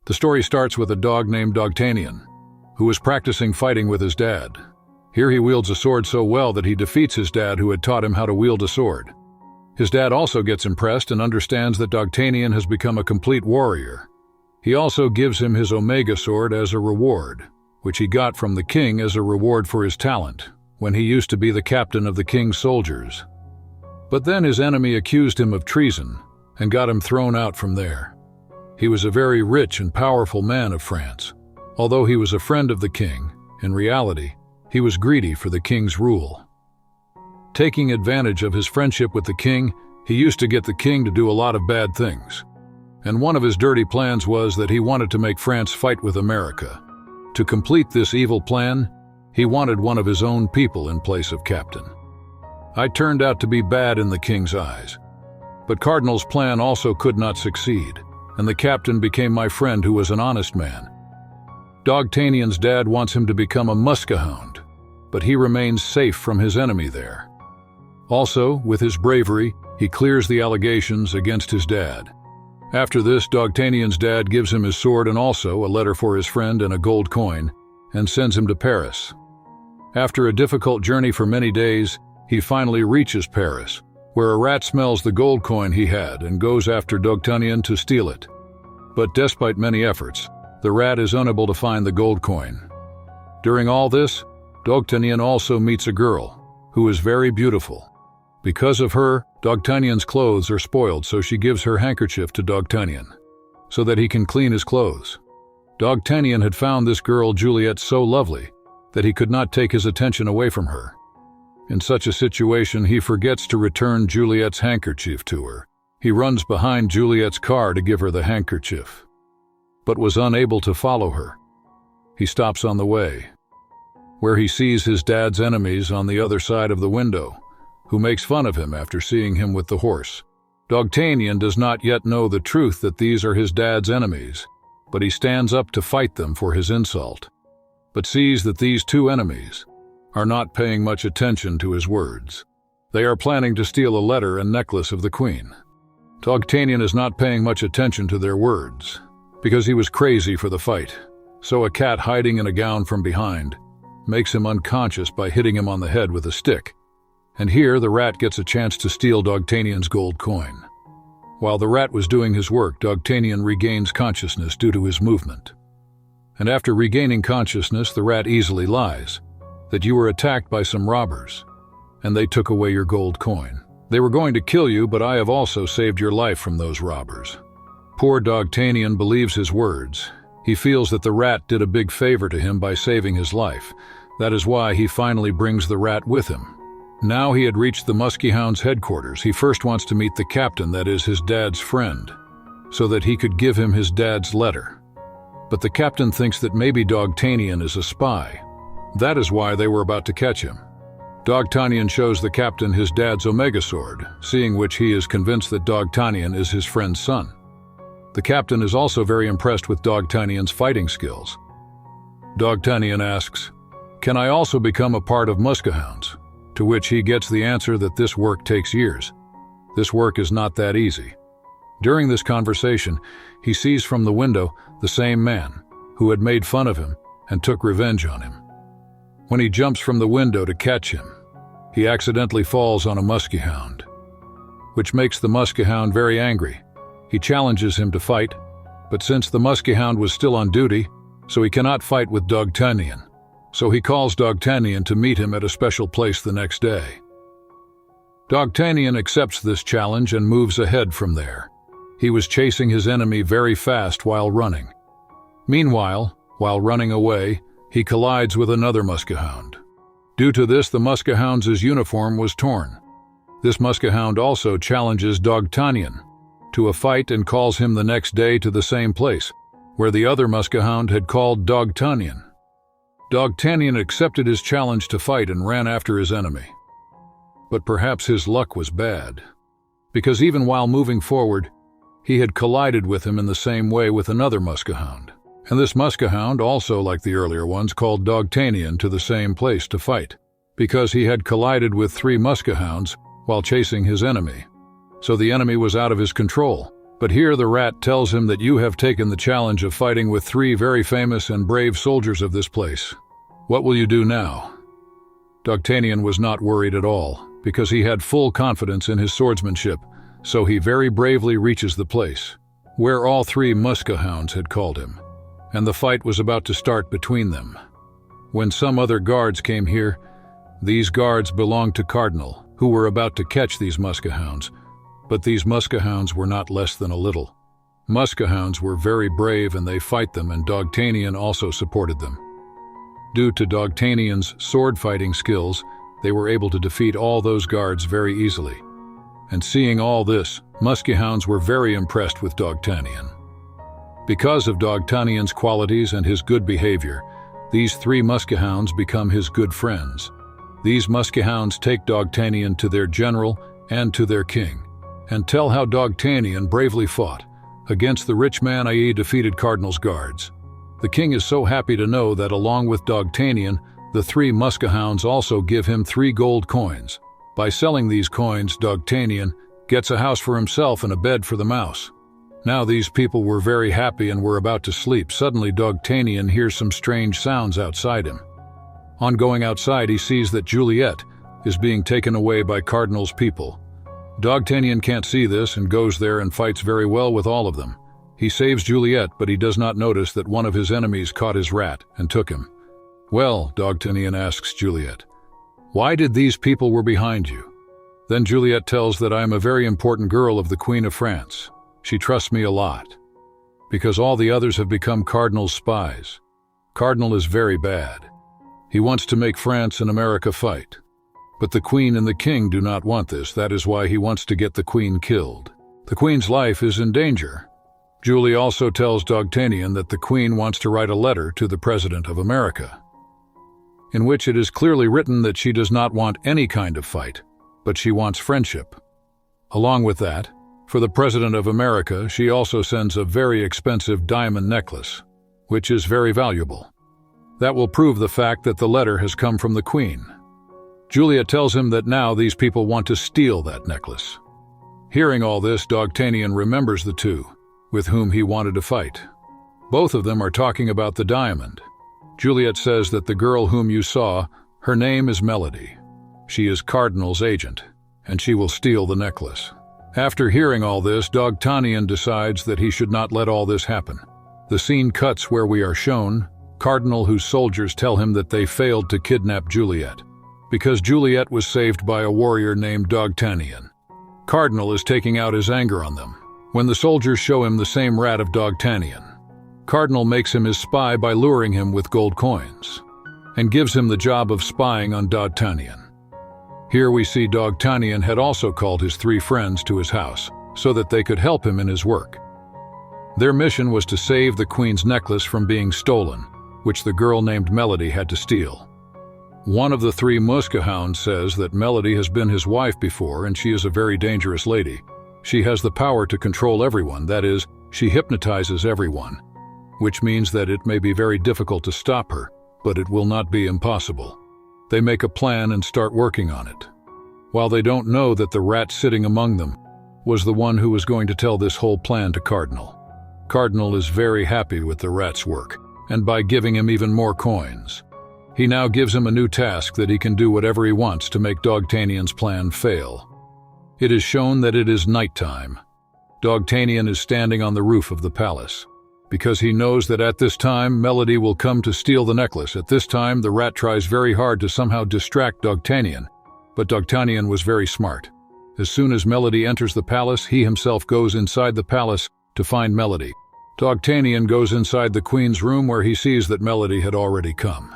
The story starts with a dog named Dogtanian, who was practicing fighting with his dad. Here he wields a sword so well that he defeats his dad, who had taught him how to wield a sword. His dad also gets impressed and understands that Dogtanian has become a complete warrior. He also gives him his Omega sword as a reward, which he got from the king as a reward for his talent, when he used to be the captain of the king's soldiers. But then his enemy accused him of treason and got him thrown out from there. He was a very rich and powerful man of France. Although he was a friend of the king, in reality, he was greedy for the king's rule. Taking advantage of his friendship with the king, he used to get the king to do a lot of bad things. And one of his dirty plans was that he wanted to make France fight with America. To complete this evil plan, he wanted one of his own people in place of captain. I turned out to be bad in the king's eyes. But Cardinal's plan also could not succeed, and the captain became my friend, who was an honest man. Dogtanian's dad wants him to become a Muskehound, but he remains safe from his enemy there. Also, with his bravery, he clears the allegations against his dad. After this, Dogtanian's dad gives him his sword and also a letter for his friend and a gold coin, and sends him to Paris. After a difficult journey for many days, he finally reaches Paris, where a rat smells the gold coin he had and goes after Dogtanian to steal it. But despite many efforts, the rat is unable to find the gold coin. During all this, Dogtanian also meets a girl, who is very beautiful. Because of her, Dogtanian's clothes are spoiled, so she gives her handkerchief to Dogtanian, so that he can clean his clothes. Dogtanian had found this girl Juliet so lovely that he could not take his attention away from her. In such a situation, he forgets to return Juliet's handkerchief to her. He runs behind Juliet's car to give her the handkerchief, but was unable to follow her. He stops on the way, where he sees his dad's enemies on the other side of the window, who makes fun of him after seeing him with the horse. Dogtanian does not yet know the truth that these are his dad's enemies, but he stands up to fight them for his insult, but sees that these two enemies are not paying much attention to his words. They are planning to steal a letter and necklace of the queen. Dogtanian is not paying much attention to their words, because he was crazy for the fight, so a cat hiding in a gown from behind makes him unconscious by hitting him on the head with a stick. And here the rat gets a chance to steal Dogtanian's gold coin. While the rat was doing his work, Dogtanian regains consciousness due to his movement. And after regaining consciousness, the rat easily lies that you were attacked by some robbers, and they took away your gold coin. They were going to kill you, but I have also saved your life from those robbers. Poor Dogtanian believes his words. He feels that the rat did a big favor to him by saving his life. That is why he finally brings the rat with him. Now he had reached the Muskehounds' headquarters. He first wants to meet the captain, that is his dad's friend, so that he could give him his dad's letter. But the captain thinks that maybe Dogtanian is a spy. That is why they were about to catch him. Dogtanian shows the captain his dad's Omega sword, seeing which he is convinced that Dogtanian is his friend's son. The captain is also very impressed with Dogtanian's fighting skills. Dogtanian asks, "Can I also become a part of Muskehounds?" To which he gets the answer that this work takes years. This work is not that easy. During this conversation, he sees from the window the same man who had made fun of him and took revenge on him. When he jumps from the window to catch him, he accidentally falls on a Muskehound, which makes the Muskehound very angry. He challenges him to fight, but since the Muskehound was still on duty, so he cannot fight with Dogtanian. So he calls Dogtanian to meet him at a special place the next day. Dogtanian accepts this challenge and moves ahead from there. He was chasing his enemy very fast while running. Meanwhile, while running away, he collides with another Muskehound. Due to this, the Muskehound's uniform was torn. This Muskehound also challenges Dogtanian to a fight and calls him the next day to the same place, where the other Muskehound had called Dogtanian. Dogtanian accepted his challenge to fight and ran after his enemy. But perhaps his luck was bad, because even while moving forward, he had collided with him in the same way with another Muskehound. And this Muskehound, also like the earlier ones, called Dogtanian to the same place to fight, because he had collided with 3 Muskehounds while chasing his enemy. So the enemy was out of his control, But here the rat tells him that you have taken the challenge of fighting with 3 very famous and brave soldiers of this place. What will you do now? Dogtanian was not worried at all, because he had full confidence in his swordsmanship, so he very bravely reaches the place, where all 3 Muskehounds had called him, and the fight was about to start between them. When some other guards came here, these guards belonged to Cardinal, who were about to catch these Muskehounds, but these Muskehounds were not less than a little. Muskehounds were very brave and they fight them, and Dogtanian also supported them. Due to Dogtanian's sword-fighting skills, they were able to defeat all those guards very easily. And seeing all this, Muskehounds were very impressed with Dogtanian. Because of Dogtanian's qualities and his good behavior, these 3 Muskehounds become his good friends. These Muskehounds take Dogtanian to their general and to their king, and tell how Dogtanian bravely fought against the rich man, i.e. defeated Cardinal's guards. The king is so happy to know that along with Dogtanian, the 3 Muskehounds also give him 3 gold coins. By selling these coins, Dogtanian gets a house for himself and a bed for the mouse. Now these people were very happy and were about to sleep. Suddenly Dogtanian hears some strange sounds outside him. On going outside, he sees that Juliet is being taken away by Cardinal's people. Dogtanian can't see this and goes there and fights very well with all of them. He saves Juliet, but he does not notice that one of his enemies caught his rat and took him. Well, Dogtanian asks Juliet, why did these people were behind you? Then Juliet tells that I am a very important girl of the Queen of France. She trusts me a lot, because all the others have become Cardinal's spies. Cardinal is very bad. He wants to make France and America fight. But the Queen and the King do not want this. That is why he wants to get the Queen killed. The Queen's life is in danger. Julie also tells Dogtanian that the Queen wants to write a letter to the President of America, in which it is clearly written that she does not want any kind of fight, but she wants friendship. Along with that, for the President of America, she also sends a very expensive diamond necklace, which is very valuable. That will prove the fact that the letter has come from the Queen. Juliet tells him that now these people want to steal that necklace. Hearing all this, Dogtanian remembers the 2 with whom he wanted to fight. Both of them are talking about the diamond. Juliet says that the girl whom you saw, her name is Melody. She is Cardinal's agent, and she will steal the necklace. After hearing all this, Dogtanian decides that he should not let all this happen. The scene cuts where we are shown Cardinal, whose soldiers tell him that they failed to kidnap Juliet, because Juliet was saved by a warrior named Dogtanian. Cardinal is taking out his anger on them. When the soldiers show him the same rat of Dogtanian, Cardinal makes him his spy by luring him with gold coins, and gives him the job of spying on Dogtanian. Here we see Dogtanian had also called his 3 friends to his house, so that they could help him in his work. Their mission was to save the Queen's necklace from being stolen, which the girl named Melody had to steal. One of the 3 Muskehounds says that Melody has been his wife before and she is a very dangerous lady. She has the power to control everyone, that is, she hypnotizes everyone, which means that it may be very difficult to stop her, but it will not be impossible. They make a plan and start working on it, while they don't know that the rat sitting among them was the one who was going to tell this whole plan to Cardinal. Cardinal is very happy with the rat's work, and by giving him even more coins, he now gives him a new task that he can do whatever he wants to make Dogtanian's plan fail. It is shown that it is nighttime. Dogtanian is standing on the roof of the palace, because he knows that at this time Melody will come to steal the necklace. At this time, the rat tries very hard to somehow distract Dogtanian, but Dogtanian was very smart. As soon as Melody enters the palace, he himself goes inside the palace to find Melody. Dogtanian goes inside the Queen's room where he sees that Melody had already come,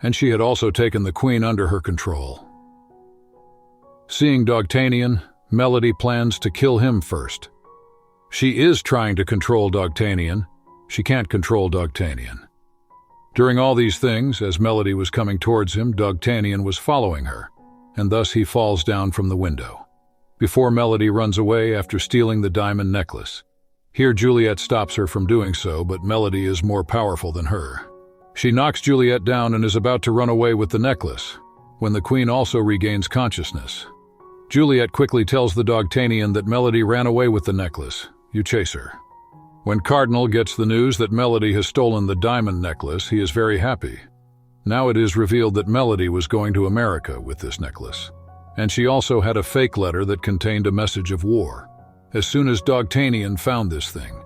and she had also taken the Queen under her control. Seeing Dogtanian, Melody plans to kill him first. She is trying to control Dogtanian. She can't control Dogtanian. During all these things, as Melody was coming towards him, Dogtanian was following her, and thus he falls down from the window, before Melody runs away after stealing the diamond necklace. Here Juliet stops her from doing so, but Melody is more powerful than her. She knocks Juliet down and is about to run away with the necklace, when the Queen also regains consciousness. Juliet quickly tells the Dogtanian that Melody ran away with the necklace, you chase her. When Cardinal gets the news that Melody has stolen the diamond necklace, he is very happy. Now it is revealed that Melody was going to America with this necklace. And she also had a fake letter that contained a message of war. As soon as Dogtanian found this thing,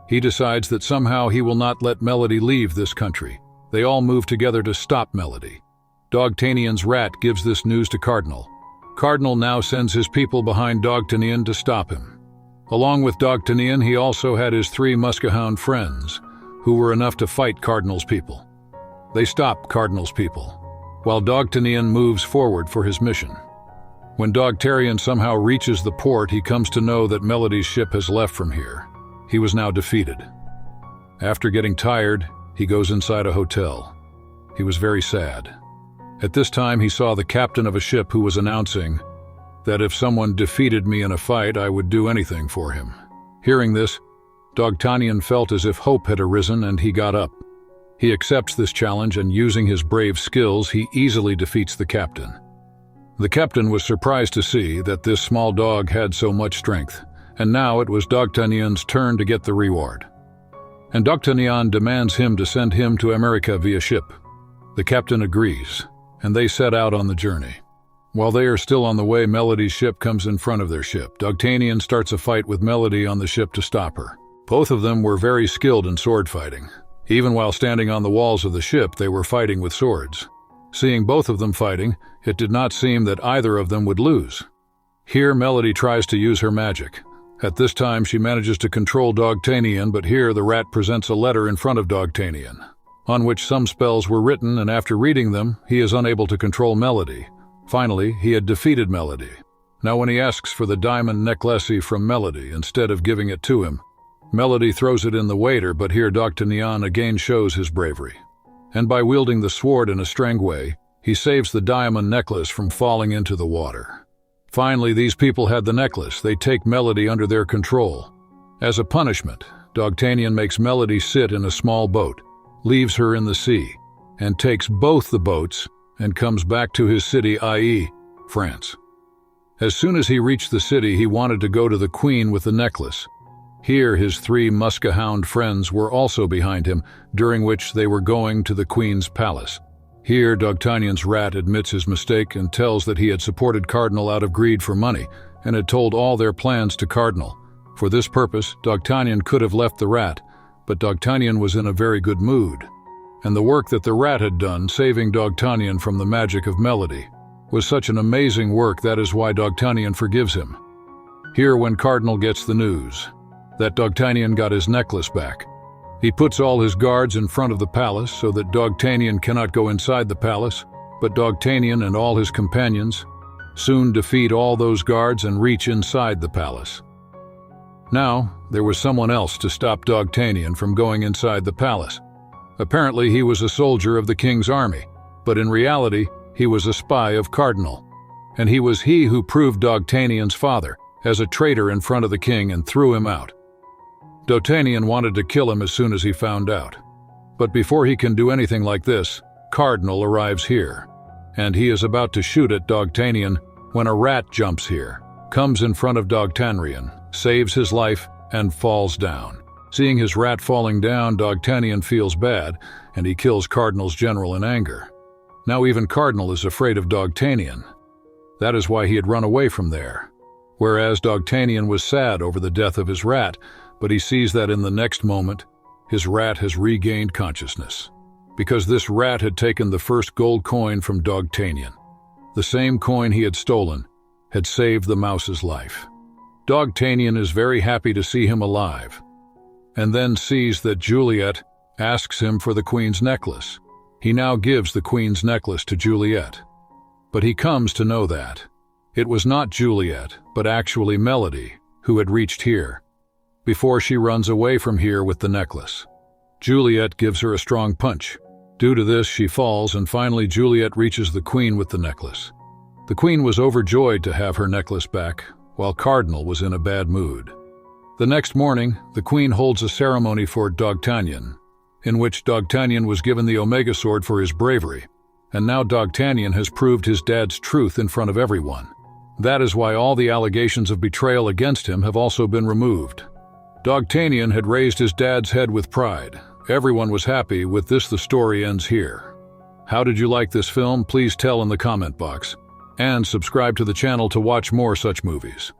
he decides that somehow he will not let Melody leave this country. They all move together to stop Melody. Dogtanian's rat gives this news to Cardinal. Cardinal now sends his people behind Dogtanian to stop him. Along with Dogtanian, he also had his 3 Muskehound friends, who were enough to fight Cardinal's people. They stop Cardinal's people, while Dogtanian moves forward for his mission. When Dogtanian somehow reaches the port, he comes to know that Melody's ship has left from here. He was now defeated. After getting tired, he goes inside a hotel. He was very sad. At this time, he saw the captain of a ship who was announcing that if someone defeated me in a fight, I would do anything for him. Hearing this, Dogtanian felt as if hope had arisen, and he got up. He accepts this challenge, and using his brave skills, he easily defeats the captain. The captain was surprised to see that this small dog had so much strength, and now it was Dogtanian's turn to get the reward. And Dogtanian demands him to send him to America via ship. The captain agrees, and they set out on the journey. While they are still on the way, Melody's ship comes in front of their ship. Dogtanian starts a fight with Melody on the ship to stop her. Both of them were very skilled in sword fighting. Even while standing on the walls of the ship, they were fighting with swords. Seeing both of them fighting, it did not seem that either of them would lose. Here, Melody tries to use her magic. At this time, she manages to control Dogtanian, but here the rat presents a letter in front of Dogtanian, on which some spells were written, and after reading them, he is unable to control Melody. Finally, he had defeated Melody. Now when he asks for the diamond necklace from Melody, instead of giving it to him, Melody throws it in the waiter, but here Dogtanian again shows his bravery. And by wielding the sword in a strange way, he saves the diamond necklace from falling into the water. Finally, these people had the necklace. They take Melody under their control. As a punishment, Dogtanian makes Melody sit in a small boat, leaves her in the sea, and takes both the boats and comes back to his city, i.e., France. As soon as he reached the city, he wanted to go to the queen with the necklace. Here his 3 Muskehound friends were also behind him, during which they were going to the queen's palace. Here Dogtanian's rat admits his mistake and tells that he had supported Cardinal out of greed for money and had told all their plans to Cardinal. For this purpose, Dogtanian could have left the rat, but Dogtanian was in a very good mood. And the work that the rat had done, saving Dogtanian from the magic of Melody, was such an amazing work. That is why Dogtanian forgives him. Here, when Cardinal gets the news that Dogtanian got his necklace back, he puts all his guards in front of the palace so that Dogtanian cannot go inside the palace, but Dogtanian and all his companions soon defeat all those guards and reach inside the palace. Now, there was someone else to stop Dogtanian from going inside the palace. Apparently, he was a soldier of the king's army, but in reality, he was a spy of Cardinal. And he was he who proved Dogtanian's father as a traitor in front of the king and threw him out. Dogtanian wanted to kill him as soon as he found out. But before he can do anything like this, Cardinal arrives here, and he is about to shoot at Dogtanian when a rat jumps here, comes in front of Dogtanian, saves his life, and falls down. Seeing his rat falling down, Dogtanian feels bad, and he kills Cardinal's general in anger. Now even Cardinal is afraid of Dogtanian. That is why he had run away from there. Whereas Dogtanian was sad over the death of his rat, but he sees that in the next moment, his rat has regained consciousness, because this rat had taken the first gold coin from Dogtanian. The same coin he had stolen had saved the mouse's life. Dogtanian is very happy to see him alive, and then sees that Juliet asks him for the queen's necklace. He now gives the queen's necklace to Juliet, but he comes to know that it was not Juliet, but actually Melody, who had reached here, before she runs away from here with the necklace. Juliet gives her a strong punch. Due to this, she falls, and finally Juliet reaches the queen with the necklace. The queen was overjoyed to have her necklace back, while Cardinal was in a bad mood. The next morning, the queen holds a ceremony for Dogtanian, in which Dogtanian was given the Omega Sword for his bravery, and now Dogtanian has proved his dad's truth in front of everyone. That is why all the allegations of betrayal against him have also been removed. Dogtanian had raised his dad's head with pride. Everyone was happy with this. The story ends here. How did you like this film? Please tell in the comment box. And subscribe to the channel to watch more such movies.